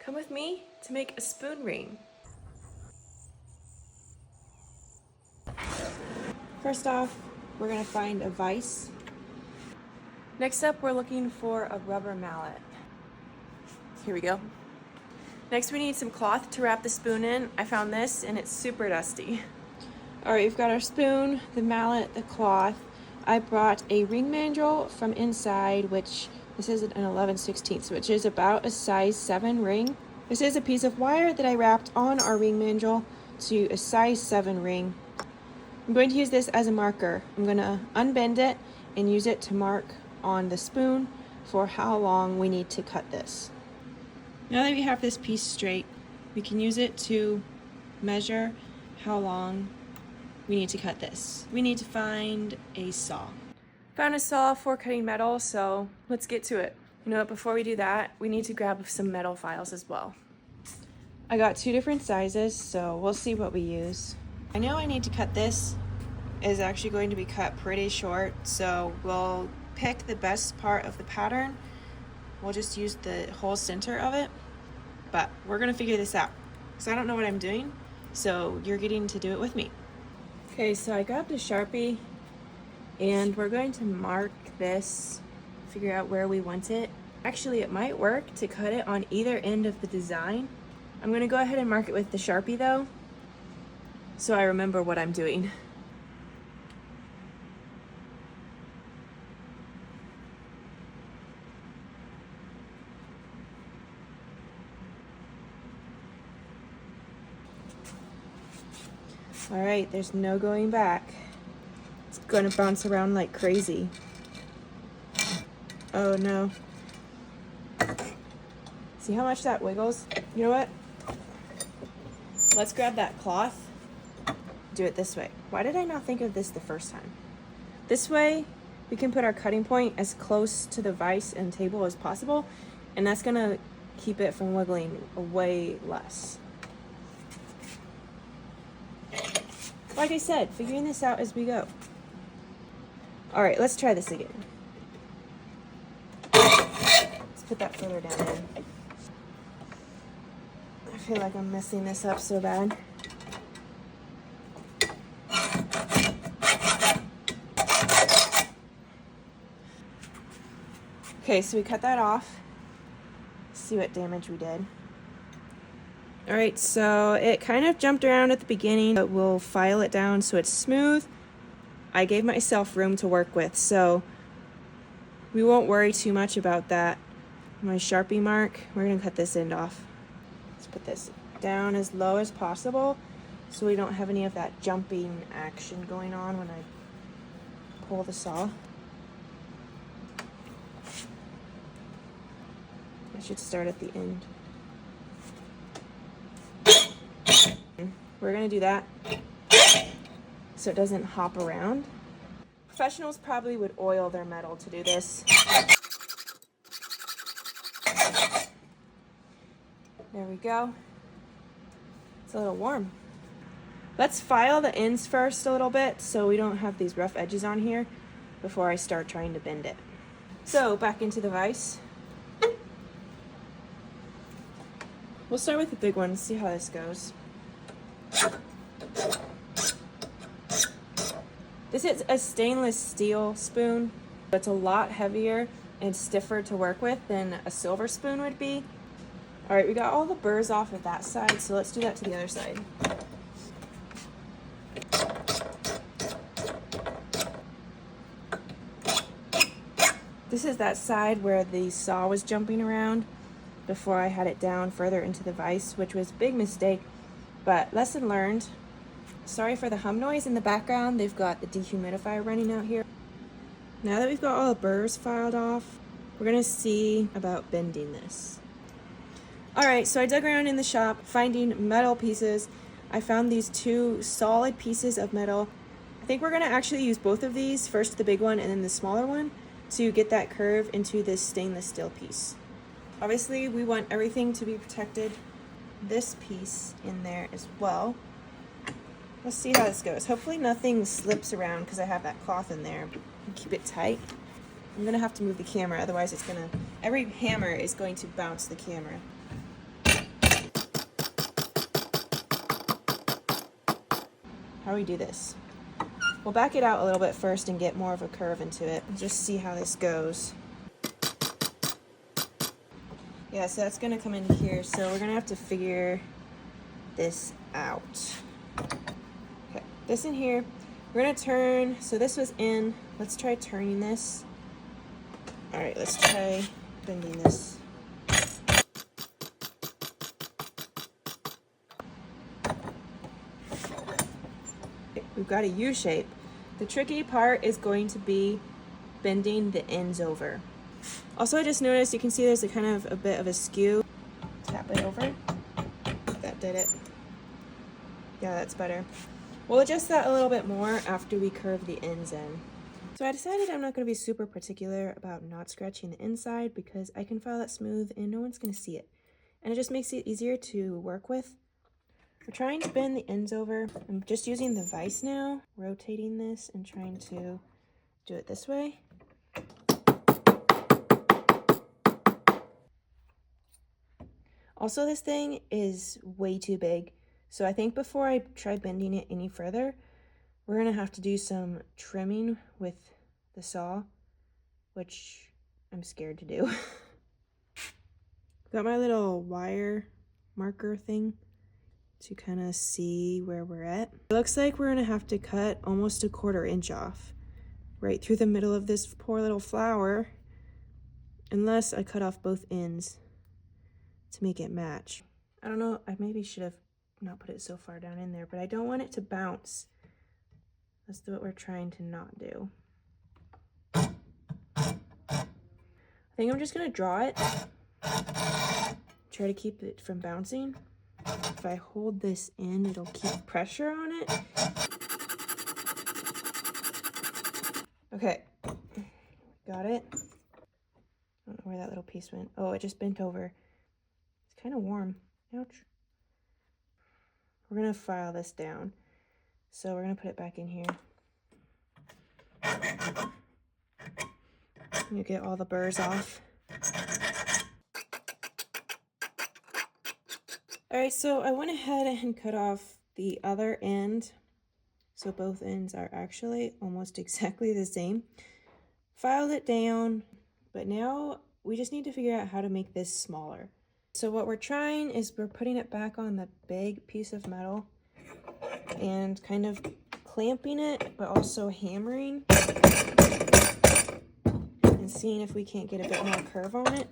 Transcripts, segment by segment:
Come with me to make a spoon ring. First off, we're gonna find a vise. Next up, we're looking for a rubber mallet. Here we go. Next, we need some cloth to wrap the spoon in. I found this and it's super dusty. All right, we've got our spoon, the mallet, the cloth. I brought a ring mandrel from Inside, which this is an 11/16, which is about a size 7 ring. This is a piece of wire that I wrapped on our ring mandrel to a size 7 ring. I'm going to use this as a marker. I'm going to unbend it and use it to mark on the spoon for how long we need to cut this. Now that we have this piece straight, we can use it to measure how long we need to cut this. We need to find a saw. Found a saw for cutting metal, so let's get to it. You know what, before we do that, we need to grab some metal files as well. I got 2 different sizes, so we'll see what we use. I know I need to cut this. It's actually going to be cut pretty short, so we'll pick the best part of the pattern. We'll just use the whole center of it, but we're gonna figure this out because I don't know what I'm doing, so you're getting to do it with me. Okay, so I grabbed a Sharpie and we're going to mark this, figure out where we want it. Actually, it might work to cut it on either end of the design. I'm gonna go ahead and mark it with the Sharpie though, so I remember what I'm doing. All right, there's no going back. It's gonna bounce around like crazy. Oh no. See how much that wiggles? You know what? Let's grab that cloth. Do it this way. Why did I not think of this the first time? This way, we can put our cutting point as close to the vise and table as possible, and that's gonna keep it from wiggling way less. Like I said, figuring this out as we go. All right, let's try this again. Let's put that further down in. I feel like I'm messing this up so bad. Okay, so we cut that off. Let's see what damage we did. All right, so it kind of jumped around at the beginning, but we'll file it down so it's smooth. I gave myself room to work with, so we won't worry too much about that. My Sharpie mark, we're gonna cut this end off. Let's put this down as low as possible so we don't have any of that jumping action going on when I pull the saw. I should start at the end. We're gonna do that so it doesn't hop around. Professionals probably would oil their metal to do this. There we go. It's a little warm. Let's file the ends first a little bit so we don't have these rough edges on here before I start trying to bend it. So back into the vise. We'll start with the big one and see how this goes. This is a stainless steel spoon. It's a lot heavier and stiffer to work with than a silver spoon would be. All right, we got all the burrs off of that side, so let's do that to the other side. This is that side where the saw was jumping around before I had it down further into the vise, which was a big mistake, but lesson learned. Sorry for the hum noise in the background. They've got the dehumidifier running out here. Now that we've got all the burrs filed off, we're gonna see about bending this. All right, so I dug around in the shop finding metal pieces. I found these 2 solid pieces of metal. I think we're gonna actually use both of these, first the big one and then the smaller one, to get that curve into this stainless steel piece. Obviously, we want everything to be protected. This piece in there as well. Let's see how this goes. Hopefully nothing slips around because I have that cloth in there. Keep it tight. I'm gonna have to move the camera, otherwise every hammer is going to bounce the camera. do we do this? We'll back it out a little bit first and get more of a curve into it. Just see how this goes. Yeah, so that's gonna come in here. So we're gonna have to figure this out. Okay, this in here. We're gonna turn, so this was in. Let's try turning this. All right, let's try bending this. We've got a U shape. The tricky part is going to be bending the ends over. Also, I just noticed, you can see there's a kind of a bit of a skew. Tap it over. That did it. Yeah, that's better. We'll adjust that a little bit more after we curve the ends in. So I decided I'm not going to be super particular about not scratching the inside because I can file that smooth and no one's going to see it. And it just makes it easier to work with. We're trying to bend the ends over. I'm just using the vise now, rotating this and trying to do it this way. Also, this thing is way too big. So I think before I try bending it any further, we're gonna have to do some trimming with the saw, which I'm scared to do. Got my little wire marker thing to kind of see where we're at. It looks like we're gonna have to cut almost a 1/4 inch off right through the middle of this poor little flower, unless I cut off both ends to make it match. I don't know, I maybe should have not put it so far down in there, but I don't want it to bounce. That's what we're trying to not do. I think I'm just gonna draw it. Try to keep it from bouncing. If I hold this in, it'll keep pressure on it. Okay, got it. I don't know where that little piece went. Oh, it just bent over. It's kind of warm. Ouch. We're gonna file this down. So we're gonna put it back in here. You get all the burrs off. All right, so I went ahead and cut off the other end. So both ends are actually almost exactly the same. Filed it down, but now we just need to figure out how to make this smaller. So what we're trying is we're putting it back on the big piece of metal and kind of clamping it, but also hammering and seeing if we can't get a bit more curve on it.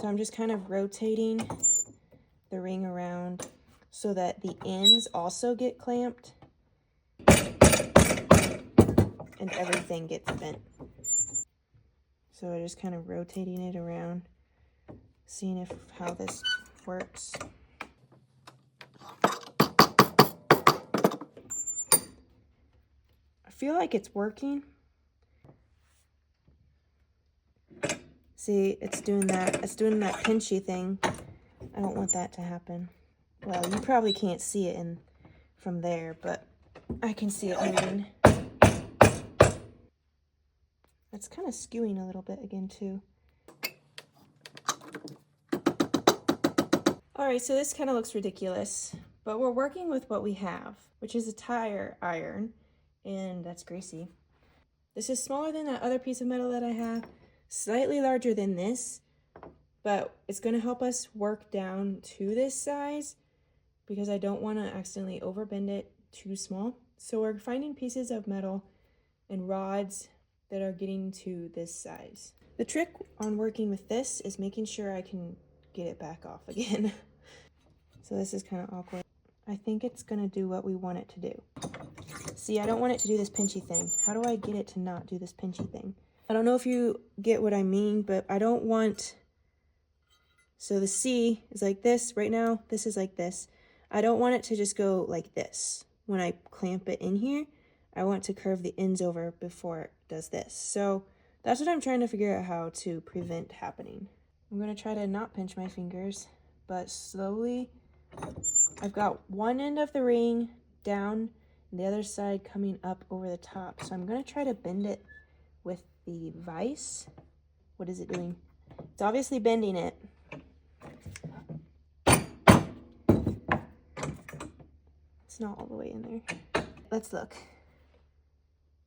So I'm just kind of rotating the ring around so that the ends also get clamped and everything gets bent. So I'm just kind of rotating it around, seeing how this works. I feel like it's working. See, it's doing that pinchy thing. I don't want that to happen. Well, you probably can't see it from there, but I can see it moving. It's kind of skewing a little bit again too. All right, so this kind of looks ridiculous, but we're working with what we have, which is a tire iron, and that's greasy. This is smaller than that other piece of metal that I have, slightly larger than this, but it's going to help us work down to this size because I don't want to accidentally overbend it too small. So we're finding pieces of metal and rods that are getting to this size. The trick on working with this is making sure I can get it back off again. So this is kind of awkward. I think it's going to do what we want it to do. See, I don't want it to do this pinchy thing. How do I get it to not do this pinchy thing? I don't know if you get what I mean, but I don't want... So the C is like this right now. This is like this. I don't want it to just go like this. When I clamp it in here, I want to curve the ends over before it does this. So that's what I'm trying to figure out how to prevent happening. I'm going to try to not pinch my fingers, but slowly. I've got one end of the ring down and the other side coming up over the top. So I'm going to try to bend it with the vise. What is it doing? It's obviously bending it. It's not all the way in there. let's look.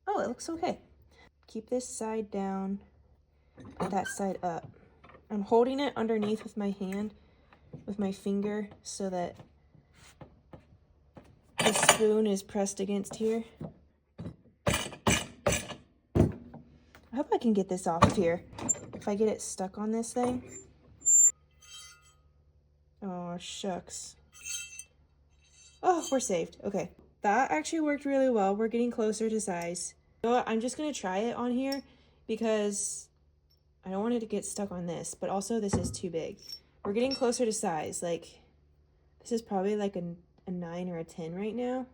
Oh, it looks okay. Keep this side down, put that side up. I'm holding it underneath with my hand, with my finger, so that the spoon is pressed against here. I hope I can get this off of here. If I get it stuck on this thing. Oh, shucks. Oh, we're saved. Okay. That actually worked really well. We're getting closer to size. You know what? I'm just going to try it on here because I don't want it to get stuck on this, but also this is too big. We're getting closer to size. Like, this is probably like a 9 or a 10 right now.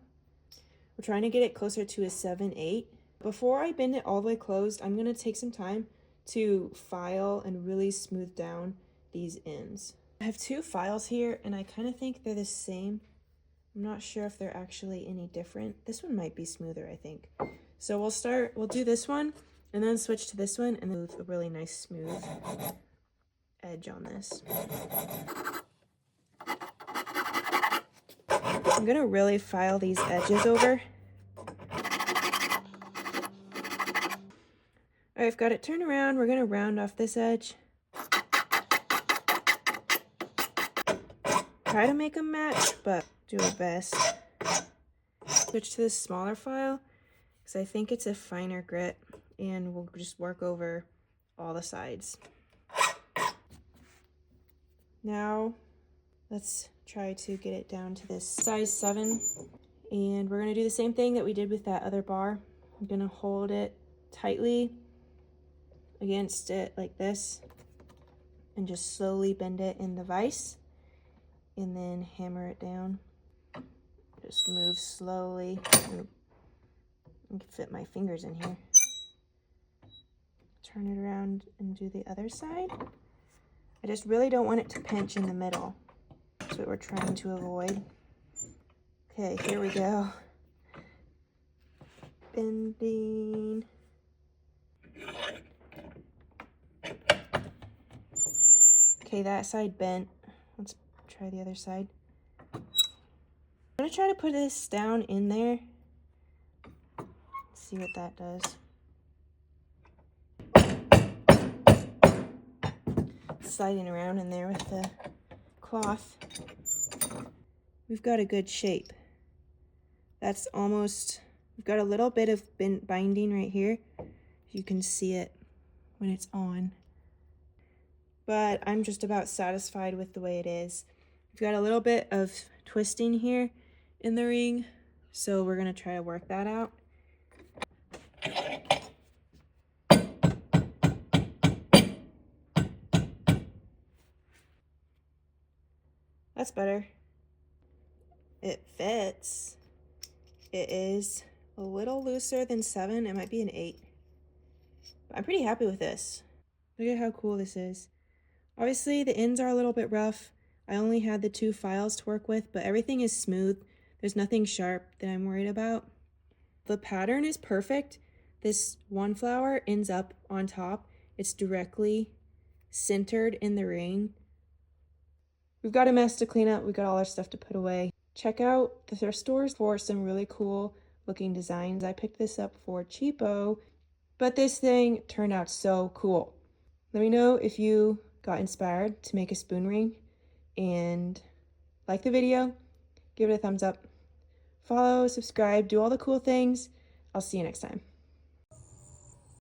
We're trying to get it closer to a 7, 8. Before I bend it all the way closed, I'm going to take some time to file and really smooth down these ends. I have 2 files here, and I kind of think they're the same. I'm not sure if they're actually any different. This one might be smoother, I think. So we'll do this one, and then switch to this one, and then with a really nice smooth edge on this. I'm going to really file these edges over. All right, I've got it turned around. We're going to round off this edge. Try to make them match, but do our best. Switch to this smaller file because I think it's a finer grit, and we'll just work over all the sides. Now, let's try to get it down to this size 7, and we're going to do the same thing that we did with that other bar. I'm going to hold it tightly against it like this and just slowly bend it in the vise and then hammer it down. Just move slowly. I can fit my fingers in here. Turn it around and do the other side. I just really don't want it to pinch in the middle. That's what we're trying to avoid. Okay, here we go. Bending. Okay, that side bent. Let's try the other side. I'm gonna try to put this down in there. See what that does. Sliding around in there with the cloth. We've got a good shape. That's almost, we've got a little bit of binding right here. You can see it when it's on. But I'm just about satisfied with the way it is. We've got a little bit of twisting here in the ring, so we're gonna try to work that out. That's better. It fits. It is a little looser than 7. It might be an 8. But I'm pretty happy with this. Look at how cool this is. Obviously, the ends are a little bit rough. I only had the 2 files to work with, but everything is smooth. There's nothing sharp that I'm worried about. The pattern is perfect. This one flower ends up on top. It's directly centered in the ring. We've got a mess to clean up. We've got all our stuff to put away. Check out the thrift stores for some really cool looking designs. I picked this up for cheapo, but this thing turned out so cool. Let me know if you got inspired to make a spoon ring, and like the video, give it a thumbs up, follow, subscribe, do all the cool things. I'll see you next time.